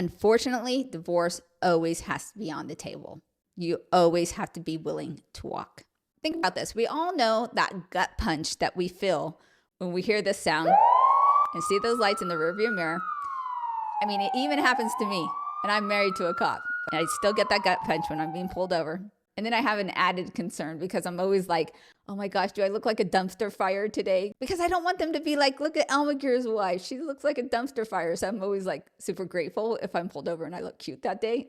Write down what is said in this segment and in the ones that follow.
Unfortunately, divorce always has to be on the table. You always have to be willing to walk. Think about this. We all know that gut punch that we feel when we hear this sound and see those lights in the rearview mirror. I mean, it even happens to me, and I'm married to a cop. And I still get that gut punch when I'm being pulled over. And then I have an added concern because I'm always like, oh my gosh, do I look like a dumpster fire today? Because I don't want them to be like, look at Almaguir's wife. She looks like a dumpster fire. So I'm always like super grateful if I'm pulled over and I look cute that day.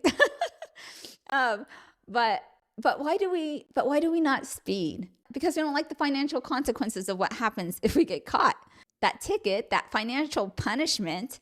But why do we not speed? Because we don't like the financial consequences of what happens if we get caught. That ticket, that financial punishment,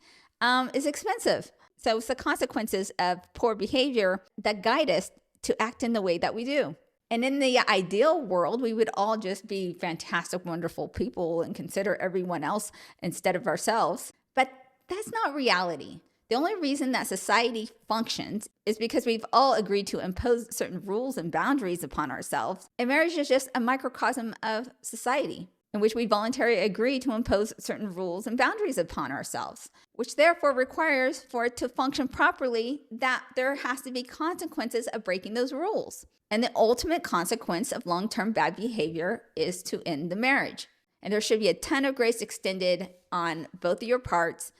is expensive. So it's the consequences of poor behavior that guide us to act in the way that we do. And in the ideal world, we would all just be fantastic, wonderful people and consider everyone else instead of ourselves. But that's not reality. The only reason that society functions is because we've all agreed to impose certain rules and boundaries upon ourselves. And marriage is just a microcosm of society in which we voluntarily agree to impose certain rules and boundaries upon ourselves, which therefore requires for it to function properly that there has to be consequences of breaking those rules. And the ultimate consequence of long-term bad behavior is to end the marriage. And there should be a ton of grace extended on both of your parts,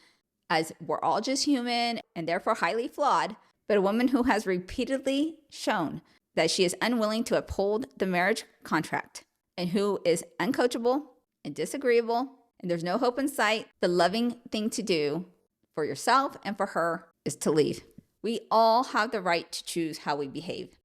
as we're all just human and therefore highly flawed. But a woman who has repeatedly shown that she is unwilling to uphold the marriage contract and who is uncoachable and disagreeable and there's no hope in sight, the loving thing to do for yourself and for her is to leave. We all have the right to choose how we behave.